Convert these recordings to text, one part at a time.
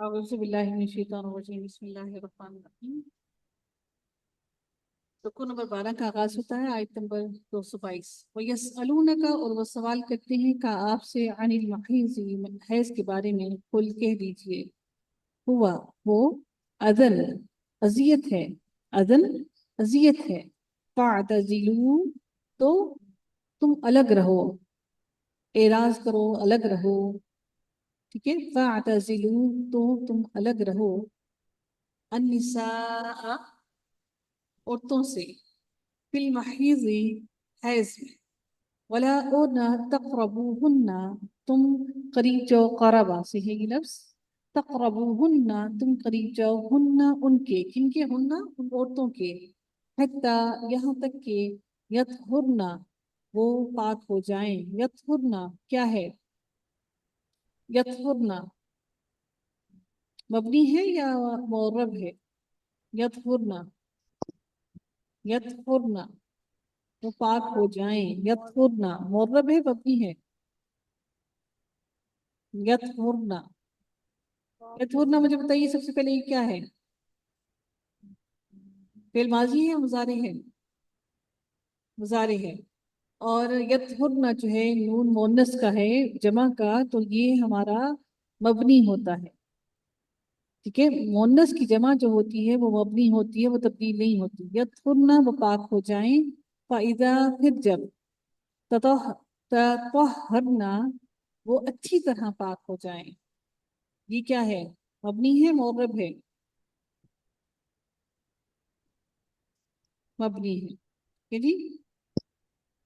اعوذ باللہ من الشیطان الرجیم بسم اللہ الرحمن الرحیم۔ رکوع نمبر 12 کا آغاز ہوتا ہے آیت نمبر 222۔ وَيَسْأَلُونَكَ، اور وہ سوال کرتے ہیں کا آپ سے عن المحیض، حیض کے بارے میں، قل کہہ دیجئے ہوا وہ اذن اذیت ہے، اذن اذیت ہے، فاعتزلوا تو تم الگ رہو، اعراض کرو، الگ رہو، ٹھیک ہے، فاعتزلوا تو تم الگ رہو، النساء عورتوں سے، فی المحیض حیض میں، ولا اور نہ تقربوہن تم قریب جاؤ، قربا سے ہے یہ لفظ، تقربوہن تم قریب جاؤ، ہن ان کے، کن کے، ہن ان عورتوں کے، حتی یہاں تک کہ یطہرن وہ پاک ہو جائیں، یطہرن کیا ہے، یطہرن مبنی ہے یا معرب ہے، یطہرن یطہرن وہ پاک ہو جائیں، یطہرن معرب ہے مبنی ہے، یطہرن یطہرن مجھے بتائیے سب سے پہلے یہ کیا ہے، فعل ماضی ہے مضارع ہے، مضارع ہے، اور یطہرن جو ہے نون مؤنث کا ہے جمع کا، تو یہ ہمارا مبنی ہوتا ہے، ٹھیک ہے، مؤنث کی جمع جو ہوتی ہے وہ مبنی ہوتی ہے، وہ تبدیل نہیں ہوتی، یطہرن وہ پاک ہو جائیں، فَإِذَا پھر جب تطہرن وہ اچھی طرح پاک ہو جائیں، یہ کیا ہے، مبنی ہے معرب ہے، مبنی ہے، ٹھیک ہے جی،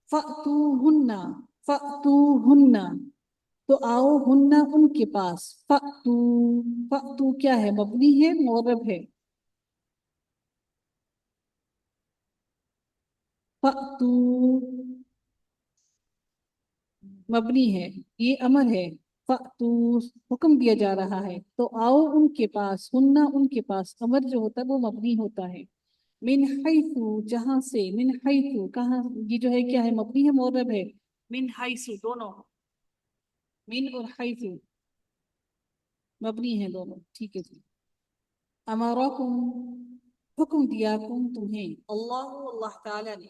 فَأْتُوهُنَّ فَأْتُوهُنَّ تو آؤ، ہن ان کے پاس، فَأْتُو فَأْتُو کیا ہے، مبنی ہے معرب ہے، فَأْتُو مبنی ہے، یہ امر ہے، فَأْتُو حکم دیا جا رہا ہے، تو آؤ ان کے پاس، ہن ان کے پاس، امر جو ہوتا ہے وہ مبنی ہوتا ہے، من حیثو جہاں سے، من حیثو کہاں، یہ جو ہے کیا ہے، مبنی ہے معرب ہے، من حیثو دونوں، من اور حیثو مبنی ہے دونوں، ٹھیک ہے جی، امارکم حکم دیا کم تمہیں، اللہ تعالیٰ نے،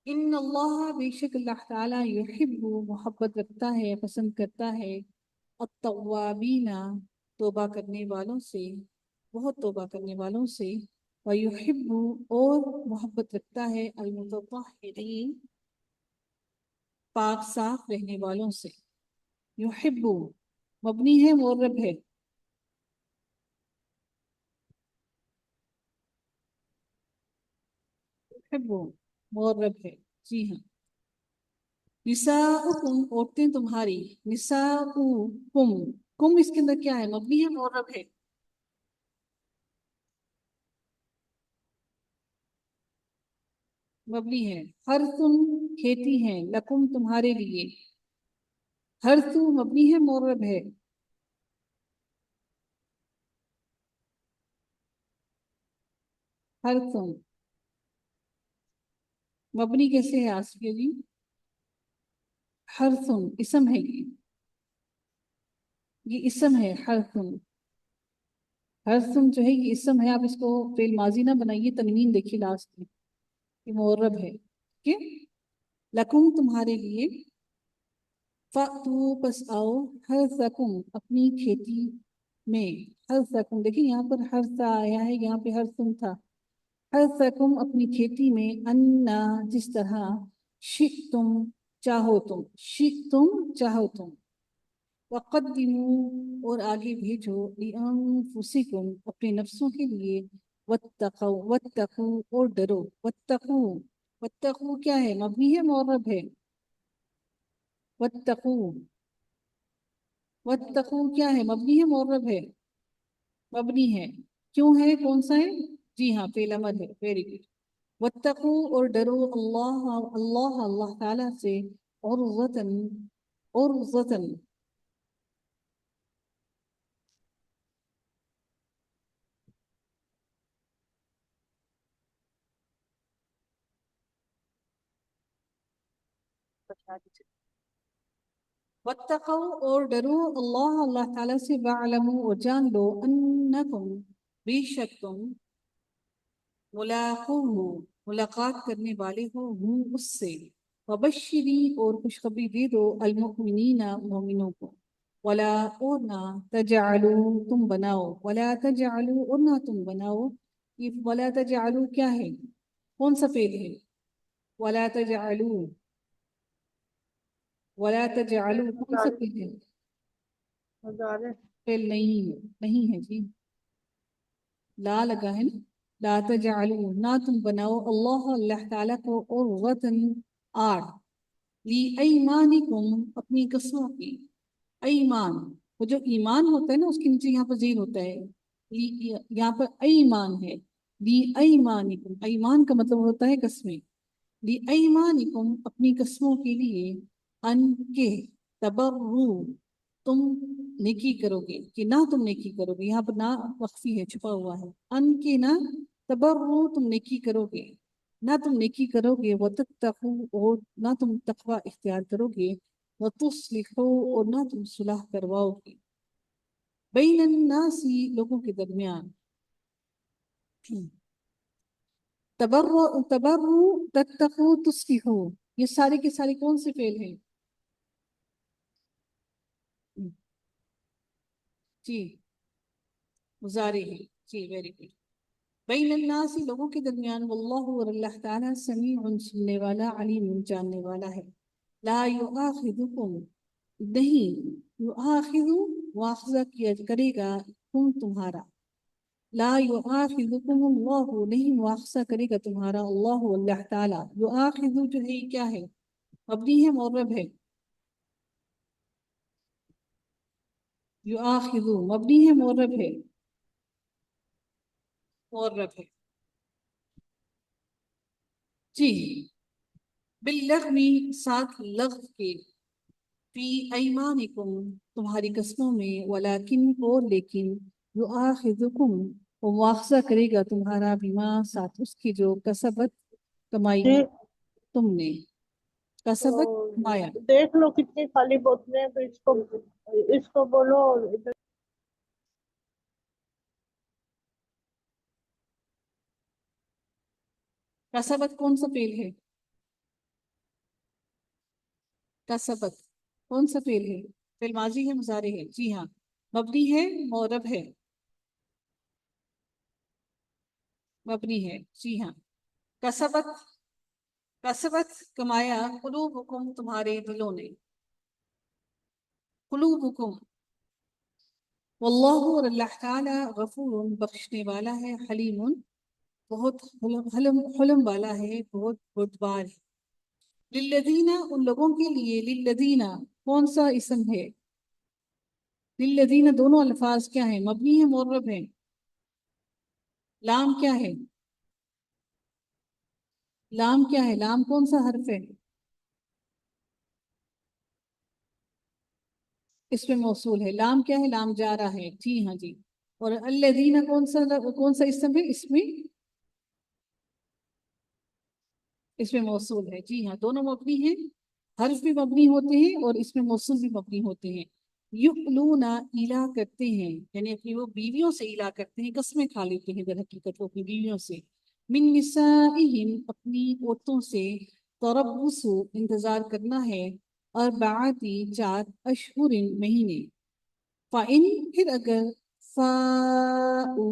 ان اللہ بے شک اللہ تعالیٰ یحب محبت رکھتا ہے، پسند کرتا ہے، التوابین توبہ کرنے والوں سے، بہت توبہ کرنے والوں سے، ویحب اور محبت رکھتا ہے، المتطہرین پاک صاف رہنے والوں سے، یحب مبنی ہے معرب ہے، یحب معرب ہے، جی ہاں، نساؤکم عورتیں تمہاری، نساؤکم کم اس کے اندر کیا ہے، مبنی ہے معرب ہے، مبنی ہے، حرثن کھیتی ہے، لکم تمہارے لیے، حرث مبنی ہے معرب ہے، حرثن مبنی کیسے ہے آصفیہ جی، حرثن اسم ہے، یہ اسم ہے، حرثن حرثن جو ہے یہ اسم ہے، آپ اس کو فعل ماضی نہ بنائیے، تنوین دیکھیے لاسٹ میں، یہ معرب ہے، ٹھیک ہے، لکم تمہارے لیے، فَأْتُوا پس آؤ، حرثکم اپنی کھیتی میں، حرثکم دیکھیں یہاں پر حرث آیا ہے، یہاں پہ حرثن تھا، حرثکم اپنی کھیتی میں، انا جس طرح، شئتم چاہو تم، شئتم چاہو تم، وقدموا اور آگے بھیجو، لأنفسکم اپنے نفسوں کے لیے، واتقوا اور ڈرو، واتقوا کیا ہے، مبنی ہے معرب ہے، واتقوا کیا ہے، مبنی ہے معرب ہے، مبنی ہے، کیوں ہے، کون سا ہے، جی ہاں فعل امر ہے، ویری گڈ، واتقوا اور ڈرو، اللہ تعالیٰ سے، عرضتاً عرضتاً वत्तक़ौ और डरो अल्लाह अल्लाह ताला से, वअलमू और जान लो, अन्नकुम बेशक तुम, मुलाक़ूहु मुलाकात करने वाले हो हूँ उससे, वबश्शिरी और खुशखबरी दे दो, अलमुमिनीना मोमिनों को, वला और ना तजअलू तुम बनाओ, वला तजअलू और ना तुम बनाओ, ये वला तजअलू क्या है, कौन सा फेल है, वला तजअलू, वला तजअलू कौन सा फेल है, हजारे फेल नहीं है, नहीं है जी, ला लगा है ना, ला तजअलू ना तुम बनाओ, अल्लाह अल्लाह ताला को, और वतन आड़, ली ऐमानिकुम अपनी कसमों की, ईमान, वो जो ईमान होता है ना उसके नीचे यहाँ पर जीर होता है, यहाँ पर ईमान है, ली ऐमानिकुम, ईमान का मतलब होता है कसमें, ली ऐमानिकुम अपनी कसमों के लिए, अन के तबर्रु तुम नेकी करोगे, कि ना तुम नेकी करोगे, यहाँ पर ना मख्फी है, छुपा हुआ है, अन के ना तबर्रु तुम नेकी करोगे, ना तुम नेकी करोगे, व तत्तकू और ना तुम तकवा इख्तियार करोगे, व तुस्लिहू और ना तुम सुलह करवाओगे, बैनन नासी लोगों के दरमियान, तबर्रु तबर्रु तत्तकू तुस्लिहू, ये सारे के सारे कौन से फेल हैं, जी मुजारे हैं, जी वेरी गुड, बैन अन्नासी लोगों के दरमियान, वल्लाहु और अल्लाह ताला समीउन सुनने वाला, अलीम जानने वाला है, ला युआखिदुकुम नहीं, युआखिदु मुआखजा किया करेगा तुम तुम्हारा, ला युआखिदुकुम अल्लाहु नहीं मुआखजा करेगा तुम्हारा, अल्लाहु अल्लाह ताला, युआखिदु जो है ये क्या है, मबनी है मुअर्रब है, युआखिदु मबनी है मुअर्रब है, मुअर्रब है जी, बिल्लग़वी साथ लग़्व के, फी ऐमानिकुम तुम्हारी कसमों में, वलाकिन और लेकिन, युआखिजुकुम वो मुआखजा करेगा तुम्हारा, बिमा साथ उसकी जो कसबत कमाई जी। तुमने, कसबत कमाया, तो देख लो कितनी खाली बोतलें हैं, तो इसको इसको बोलो इधर। कसबत कौन सा फेल है, कसबत कौन सा फेल है, फेल माजी है मुजारे है, जी हाँ, मबनी है मौरब है, मबनी है, जी हाँ, कसबत कसबत कमाया, कुलूबुकुम तुम्हारे दिलों ने, कुलूबुकुम, वल्लाहु और अल्लाह ताला, गफूर बख्शने वाला है, हलीमुन बहुत हलम वाला है, बहुत बुर्दबार है, लिल्लदीना उन लोगों के लिए, लिल्लदीना कौन सा इसम है, लिल्लदीना दोनों अल्फाज क्या है, मबनी है मुअर्रब है, लाम क्या है, लाम क्या है, लाम कौन सा हर्फ है, इसमें मौसूल है, लाम क्या है, लाम जारा है, जी हाँ जी, और अल्लदीना कौन सा इसम है, इसमें मौसूल है, जी हाँ, दोनों मबनी हैं, हर्फ भी मबनी होते हैं और इसमें मौसूल भी मबनी होते हैं, युलूना इला करते हैं, यानी अपनी वो बीवियों से इला करते हैं, कस्में खा लेते हैं दर हकीकत वो अपनी बीवियों से, मिन निसाइहिम अपनी औरतों से, तरब्बुसु इंतजार करना है, और बाती 4 अशहुरिन महीने, फाइन फिर अगर, फाऊ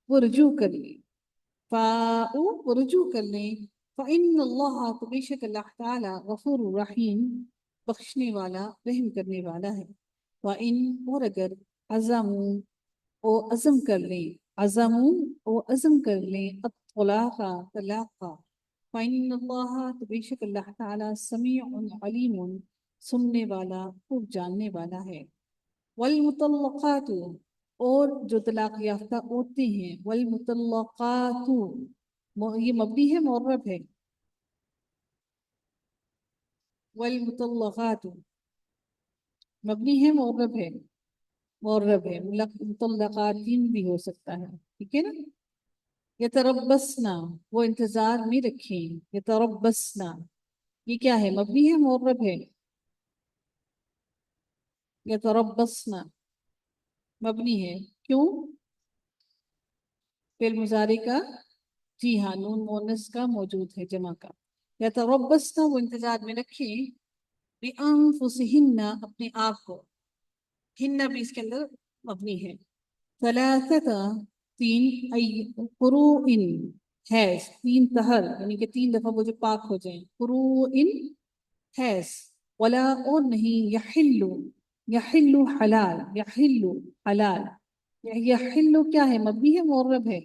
वो रुजू कर ले, फाऊ वो रुजू कर लें, फ़इन्न अल्लाह तो बेशक अल्लाह ताला, गफूर रहीम बख्शने वाला रहम करने वाला है, फ़इन और अगर, अज़मू ओ अज़म कर लें, अज़मू ओ अज़म कर लें, अत्तलाक़ा तलाक़ा, फ़इन्न अल्लाह तो बेशक अल्लाह ताला, समीउन अलीमुन सुनने वाला खूब जानने वाला है, वल मुतल्लक़ातु और जो तलाक याफ्ता औरतें हैं, वल मुतल्लक़ातु ये मबनी है मुअर्रब है, वल मुतल्लक़ातु मबनी है मुअर्रब है, मुअर्रब है, मुतल्लक़ातिन भी हो सकता है, ठीक है ना, यतरब्बसना वो इंतजार में रखें, यतरब्बसना ये क्या है, मबनी है मुअर्रब है, यतरब्बस्ना मबनी है, क्यों? फेल मुजारे का, जी हाँ, नून मोनस का मौजूद है, जमा का। यतरब्बस्ना वो इंतजार में रखें, बिअन्फुसिहिन्ना अपने आप को, हिन्ना भी इसके अंदर मबनी है। सलासता तीन, कुरूइन हैज तीन तहर, यानी कि 3 दफा वो जो पाक हो जाए, कुरूइन हैज, वला और नहीं, यहिल्लु, यहिल्लु हलाल, यहिल्लु हलाल, यहिल्लु क्या है, मबनी है मुअर्रब है?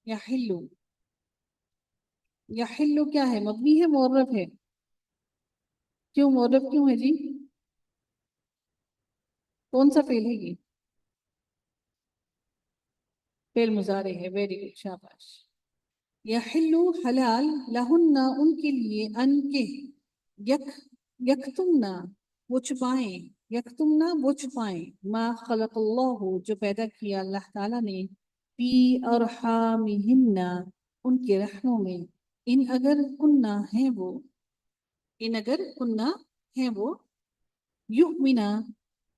यहिल्लु, यहिल्लु क्या है, मबनी है मुअर्रब है? क्यों मुअर्रब क्यों है जी? कौन सा फेल है ये? फेल मुजारे है, वेरी गुड, शाबाश। यहिल्लु हलाल, लहुन्ना उनके लिए, अनके, यक यकतुमना वो छुपाएं, यकतुमना वो छुपाएं, मा खलक़ल्लाहु जो पैदा किया अल्लाह ताला ने, फी अरहामिहिन्ना उनके रहमों में, इन अगर कुन्ना है वो, इन अगर कुन्ना है वो, युमिना,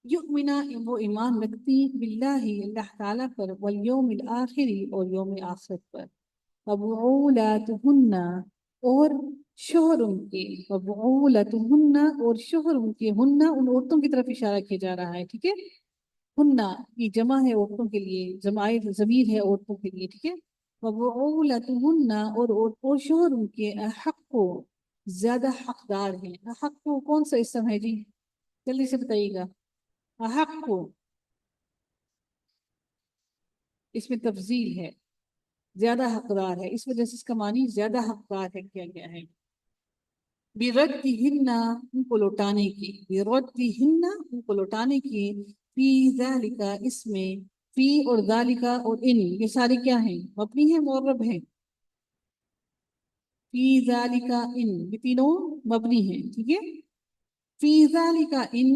युमिना वो ईमान रखती, बिल्लाहि अल्लाह ताला पर, वल यौमिल आखिरी और यौम आखिरत पर, वबूलातुहुन्ना और शोहर उनके, वबूलातुहुन्ना और शोहर उनके, हुन्ना उन औरतों की तरफ इशारा किया जा रहा है, ठीक है? हुन्ना ये जमा है औरतों के लिए, जमायर जमीर है औरतों के लिए, ठीक है? वबूलातुहुन्ना और शोहर उनके, अहक्को ज्यादा हकदार हैं। अहक्को कौन सा इसम है जी, जल्दी से बताइएगा। अहक्को इसमें तफजील है, ज्यादा हकदार है, इस वजह से इसका मानी ज्यादा हकदार है किया गया है। बिरद्दिहिन्ना उनको लौटाने की, बिरद्दिहिन्ना उनको लौटाने की, फी ज़ालिका इसमें, फी और ज़ालिका और इन ये सारे क्या हैं, मबनी है मुअर्रब है? फी ज़ालिका इन ये तीनों मबनी है, ठीक है? फी ज़ालिका इन,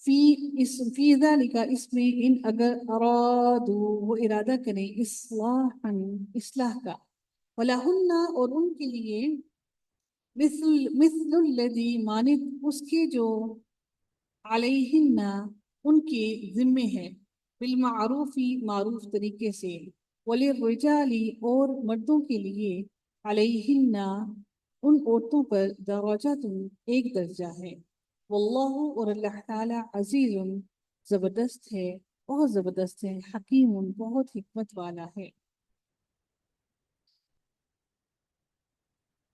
फी इस फी ज़ालिका इसमें, इन अगर अरादू वो इरादा करें, इस्लाहन इस्लाह का, वलहुन्ना और उनके लिए, मिस्लुल्लज़ी मानिद उसके जो, अलैहिन्ना उनके जिम्मे है, बिलमारूफी मारूफ तरीके से, वलिर्रिजाली और मर्दों के लिए, अलैहिन्ना उन औरतों पर, दराजातुन एक दर्जा है, वल्लाहु और अल्लाह ताला अजीजुन जबरदस्त है, बहुत जबरदस्त है, हकीमुन बहुत हिकमत वाला है।